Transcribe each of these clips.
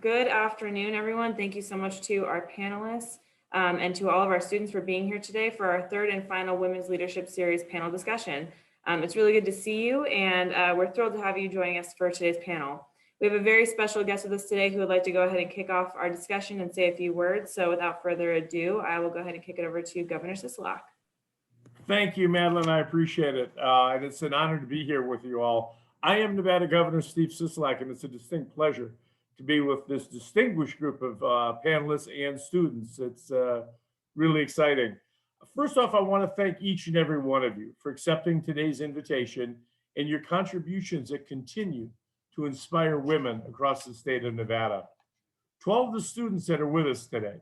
Good afternoon, everyone. Thank you so much to our panelists and to all of our students for being here today for our third and final Women's Leadership Series panel discussion. It's really good to see you, and we're thrilled to have you joining us for today's panel. We have a very special guest with us today who would like to go ahead and kick off our discussion and say a few words. So without further ado, I will go ahead and kick it over to Governor Sisolak. Thank you, Madeline. I appreciate it. And it's an honor to be here with you all. I am Nevada Governor Steve Sisolak, and it's a distinct pleasure to be with this distinguished group of panelists and students. It's really exciting. First off, I want to thank each and every one of you for accepting today's invitation and your contributions that continue to inspire women across the state of Nevada. To all of the students that are with us today,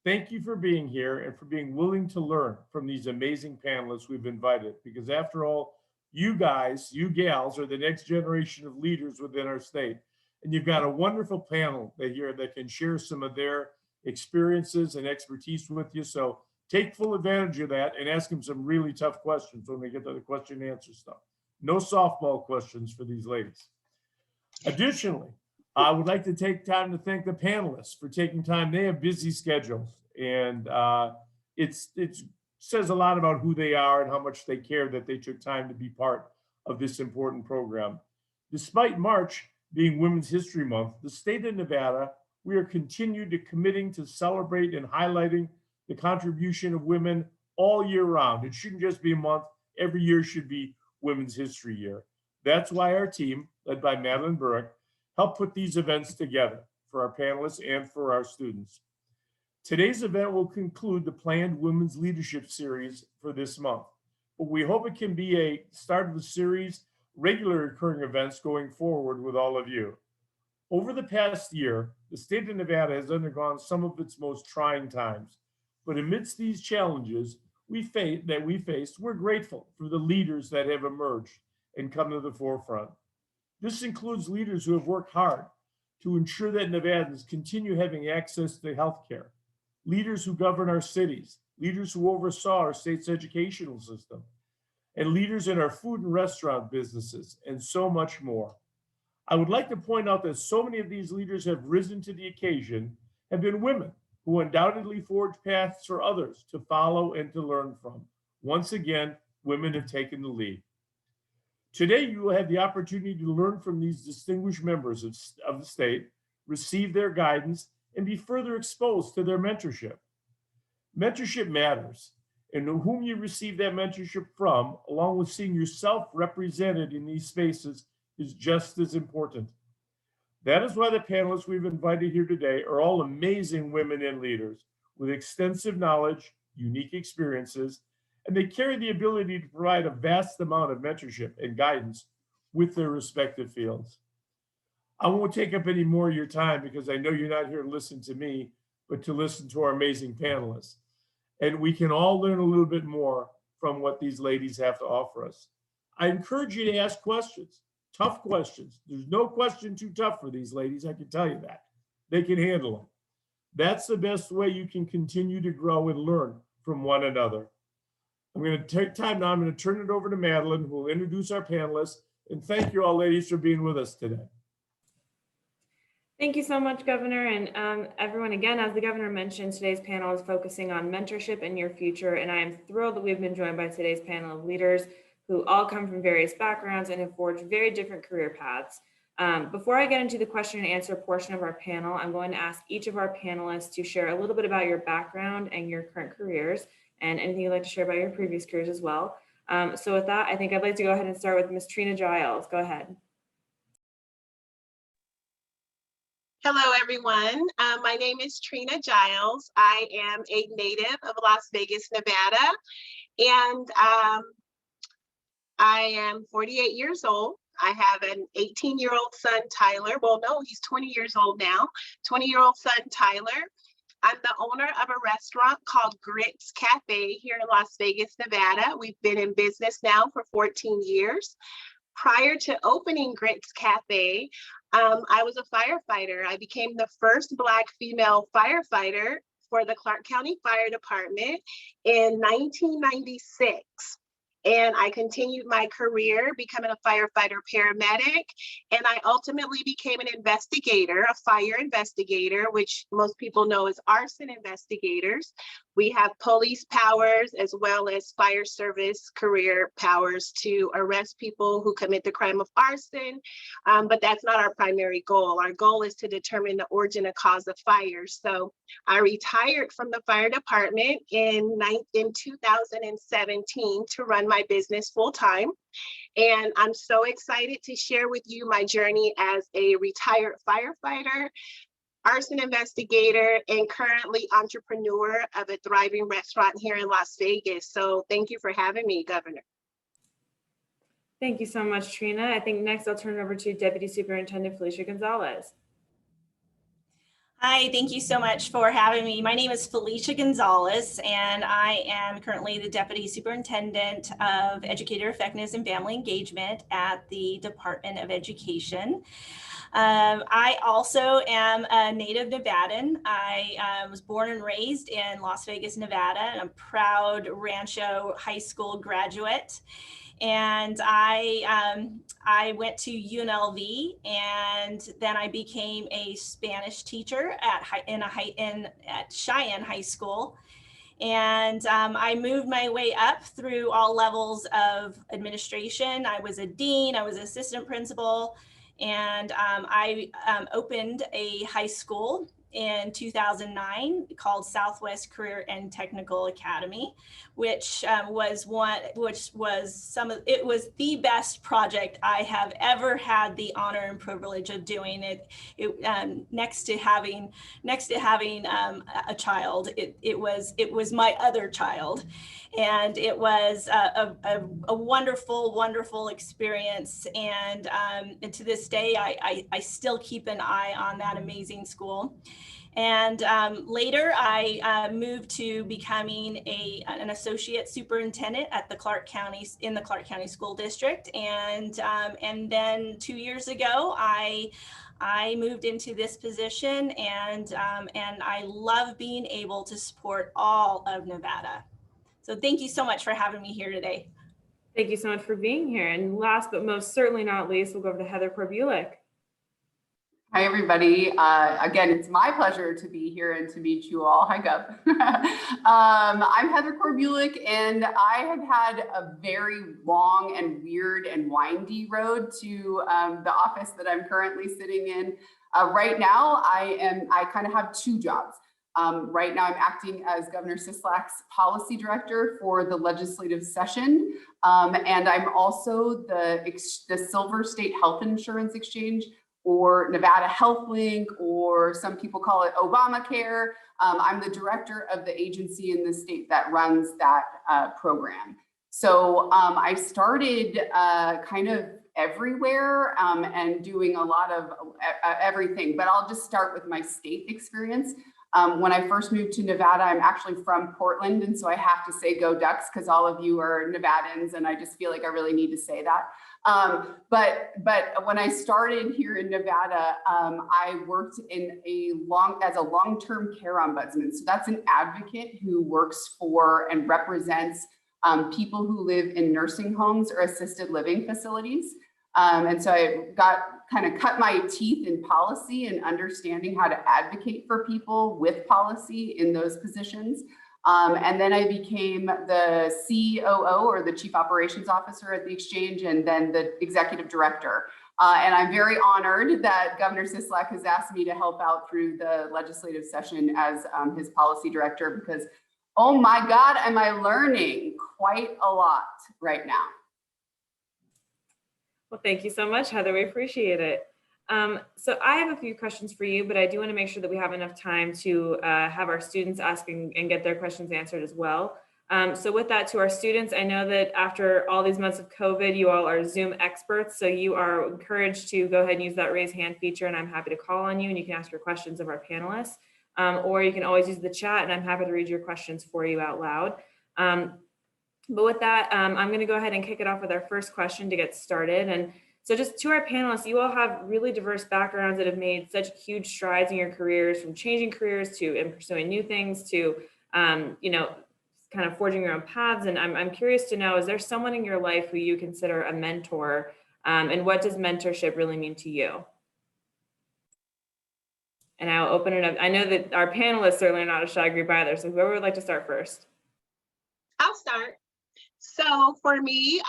thank you for being here and for being willing to learn from these amazing panelists we've invited, because after all, you guys, you gals are the next generation of leaders within our state. And you've got a wonderful panel here that can share some of their experiences and expertise with you. So take full advantage of that and ask them some really tough questions when we get to the question and answer stuff. No softball questions for these ladies. Additionally, I would like to take time to thank the panelists for taking time. They have busy schedules, and it says a lot about who they are and how much they care that they took time to be part of this important program. Despite March being Women's History Month, the state of Nevada, we are continued to committing to celebrate and highlighting the contribution of women all year round. It shouldn't just be a month. Every year should be Women's History Year. That's why our team, led by Madeline Burrick, helped put these events together for our panelists and for our students. Today's event will conclude the planned Women's Leadership Series for this month, but we hope it can be a start of the series, regular occurring events going forward with all of you. Over the past year, the state of Nevada has undergone some of its most trying times, but amidst these challenges we faced, we're grateful for the leaders that have emerged and come to the forefront. This includes leaders who have worked hard to ensure that Nevadans continue having access to health care, leaders who govern our cities, leaders who oversaw our state's educational system, and leaders in our food and restaurant businesses, and so much more. I would like to point out that so many of these leaders have risen to the occasion, have been women who undoubtedly forged paths for others to follow and to learn from. Once again, women have taken the lead. Today, you will have the opportunity to learn from these distinguished members of the state, receive their guidance, and be further exposed to their mentorship. Mentorship matters, and whom you receive that mentorship from, along with seeing yourself represented in these spaces, is just as important. That is why the panelists we've invited here today are all amazing women and leaders with extensive knowledge, unique experiences, and they carry the ability to provide a vast amount of mentorship and guidance with their respective fields. I won't take up any more of your time because I know you're not here to listen to me, but to listen to our amazing panelists. And we can all learn a little bit more from what these ladies have to offer us. I encourage you to ask questions, tough questions. There's no question too tough for these ladies, I can tell you that. They can handle them. That's the best way you can continue to grow and learn from one another. I'm going to take time now. I'm going to turn it over to Madeline, who will introduce our panelists. And thank you all, ladies, for being with us today. Thank you so much, Governor. And everyone, again, as the Governor mentioned, today's panel is focusing on mentorship and your future. And I am thrilled that we've been joined by today's panel of leaders who all come from various backgrounds and have forged very different career paths. Before I get into the question and answer portion of our panel, I'm going to ask each of our panelists to share a little bit about your background and your current careers, and anything you'd like to share about your previous careers as well. So with that, I think I'd like to go ahead and start with Ms. Trina Giles. Go ahead. Hello, everyone. My name is Trina Giles. I am a native of Las Vegas, Nevada, and I am 48 years old. I have an 18-year-old son, Tyler. Well, no, he's 20 years old now. 20-year-old son, Tyler. I'm the owner of a restaurant called Grits Cafe here in Las Vegas, Nevada. We've been in business now for 14 years. Prior to opening Grits Cafe, I was a firefighter. I became the first Black female firefighter for the Clark County Fire Department in 1996. And I continued my career becoming a firefighter paramedic. And I ultimately became an investigator, a fire investigator, which most people know as arson investigators. We have police powers as well as fire service career powers to arrest people who commit the crime of arson. But that's not our primary goal. Our goal is to determine the origin and cause of fire. So I retired from the fire department in 2017 to run my business full time. And I'm so excited to share with you my journey as a retired firefighter, arson investigator, and currently entrepreneur of a thriving restaurant here in Las Vegas. So thank you for having me, Governor. Thank you so much, Trina. I think next I'll turn it over to Deputy Superintendent Felicia Gonzalez. Hi, thank you so much for having me. My name is Felicia Gonzalez, and I am currently the Deputy Superintendent of Educator Effectiveness and Family Engagement at the Department of Education. I also am a native Nevadan. I was born and raised in Las Vegas, Nevada, and I'm a proud Rancho High School graduate. And I went to UNLV, and then I became a Spanish teacher at Cheyenne High School. And I moved my way up through all levels of administration. I was a dean, I was an assistant principal, and I opened a high school in 2009 called Southwest Career and Technical Academy, which was the best project I have ever had the honor and privilege of doing. Next to having a child, it was my other child, and it was a wonderful experience. And to this day, I still keep an eye on that amazing school. And later, I moved to becoming an associate superintendent at the Clark County School District. And then 2 years ago, I moved into this position, and I love being able to support all of Nevada. So thank you so much for having me here today. Thank you so much for being here. And last but most certainly not least, we'll go over to Heather Korbulik. Hi, everybody. Again, it's my pleasure to be here and to meet you all. Hi, Gov. I'm Heather Korbulik, and I have had a very long and weird and windy road to the office that I'm currently sitting in. Right now, I kind of have two jobs. Right now, I'm acting as Governor Sisolak's policy director for the legislative session, and I'm also the Silver State Health Insurance Exchange, or Nevada Health Link, or some people call it Obamacare. I'm the director of the agency in the state that runs that program. So I started kind of everywhere and doing a lot of everything, but I'll just start with my state experience. When I first moved to Nevada, I'm actually from Portland, and so I have to say go Ducks, because all of you are Nevadans, and I just feel like I really need to say that. But when I started here in Nevada, I worked as a long-term care ombudsman. So that's an advocate who works for and represents people who live in nursing homes or assisted living facilities. And so I cut my teeth in policy and understanding how to advocate for people with policy in those positions. And then I became the COO, or the Chief Operations Officer at the exchange, and then the Executive Director. And I'm very honored that Governor Sisolak has asked me to help out through the legislative session as his policy director, because, oh my God, am I learning quite a lot right now. Well, thank you so much, Heather. We appreciate it. So I have a few questions for you, but I do want to make sure that we have enough time to have our students ask and get their questions answered as well. So with that, to our students, I know that after all these months of COVID, you all are Zoom experts, so you are encouraged to go ahead and use that raise hand feature, and I'm happy to call on you, and you can ask your questions of our panelists, or you can always use the chat, and I'm happy to read your questions for you out loud. But with that, I'm going to go ahead and kick it off with our first question to get started. And so just to our panelists, you all have really diverse backgrounds that have made such huge strides in your careers, from changing careers to in pursuing new things to, kind of forging your own paths. And I'm curious to know, is there someone in your life who you consider a mentor? And what does mentorship really mean to you? And I'll open it up. I know that our panelists certainly are not a shy group either. So whoever would like to start first. I'll start. So for me,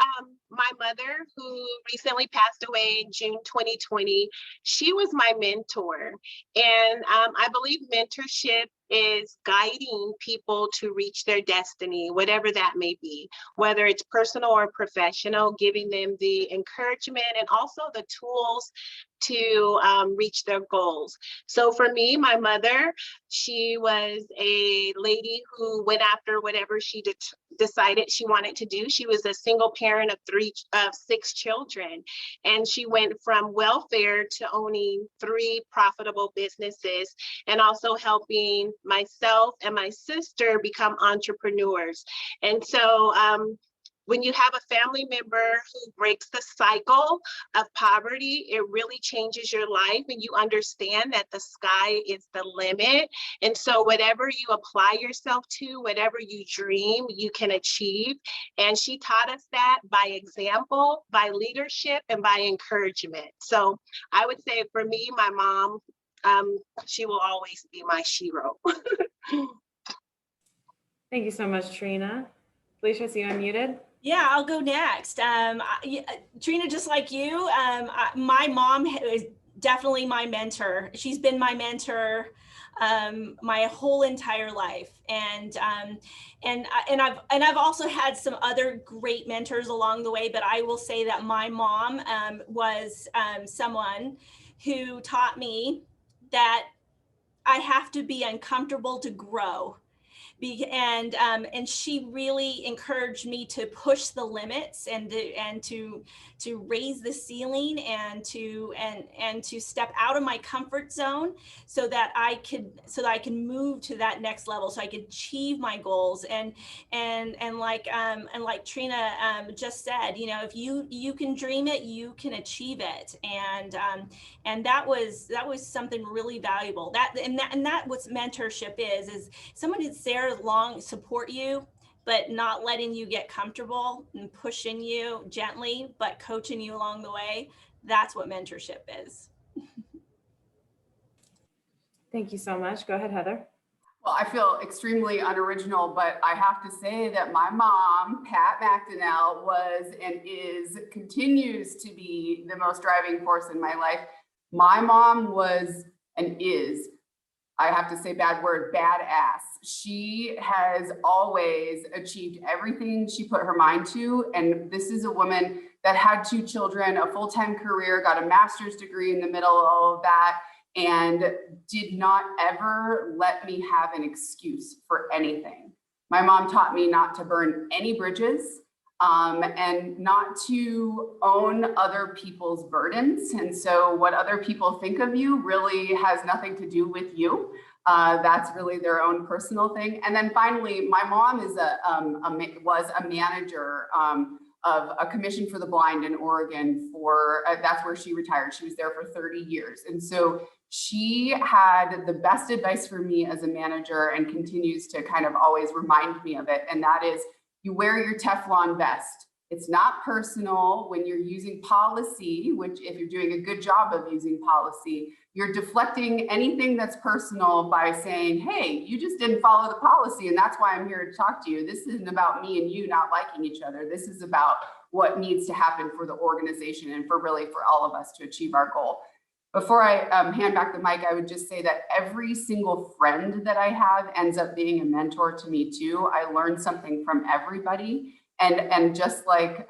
my mother, who recently passed away in June 2020, she was my mentor. And I believe mentorship is guiding people to reach their destiny, whatever that may be, whether it's personal or professional, giving them the encouragement and also the tools to reach their goals. So for me, my mother, she was a lady who went after whatever she decided she wanted to do. She was a single parent of 6 children, and she went from welfare to owning 3 profitable businesses and also helping myself and my sister become entrepreneurs. And so when you have a family member who breaks the cycle of poverty, it really changes your life, and you understand that the sky is the limit. And so whatever you apply yourself to, whatever you dream, you can achieve. And she taught us that by example, by leadership, and by encouragement. So I would say for me, my mom, she will always be my shero. Thank you so much, Trina. Felicia, see you unmuted. Yeah, I'll go next. Trina, just like you, my mom is definitely my mentor. She's been my mentor my whole entire life, and I've also had some other great mentors along the way. But I will say that my mom was someone who taught me that I have to be uncomfortable to grow. And she really encouraged me to push the limits and to raise the ceiling and to step out of my comfort zone so that I can move to that next level, so I could achieve my goals. And like Trina just said, you know, if you can dream it, you can achieve it. And that was something really valuable. That what mentorship is someone who's there long, support you, but not letting you get comfortable, and pushing you gently, but coaching you along the way. That's what mentorship is. Thank you so much. Go ahead, Heather. Well, I feel extremely unoriginal, but I have to say that my mom, Pat McDonnell, was and continues to be the most driving force in my life. My mom was and is, I have to say bad word, badass. She has always achieved everything she put her mind to. And this is a woman that had 2 children, a full-time career, got a master's degree in the middle of all of that, and did not ever let me have an excuse for anything. My mom taught me not to burn any bridges, and not to own other people's burdens. And so what other people think of you really has nothing to do with you. That's really their own personal thing. And then finally, my mom is was a manager of a commission for the blind in Oregon for, that's where she retired. She was there for 30 years. And so she had the best advice for me as a manager and continues to kind of always remind me of it. And that is, you wear your Teflon vest. It's not personal when you're using policy, which if you're doing a good job of using policy, you're deflecting anything that's personal by saying, hey, you just didn't follow the policy and that's why I'm here to talk to you. This isn't about me and you not liking each other. This is about what needs to happen for the organization and for all of us to achieve our goal. Before I hand back the mic, I would just say that every single friend that I have ends up being a mentor to me too. I learn something from everybody. And just like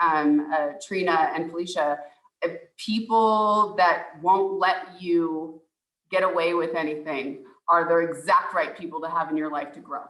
Trina and Felicia, people that won't let you get away with anything are the exact right people to have in your life to grow.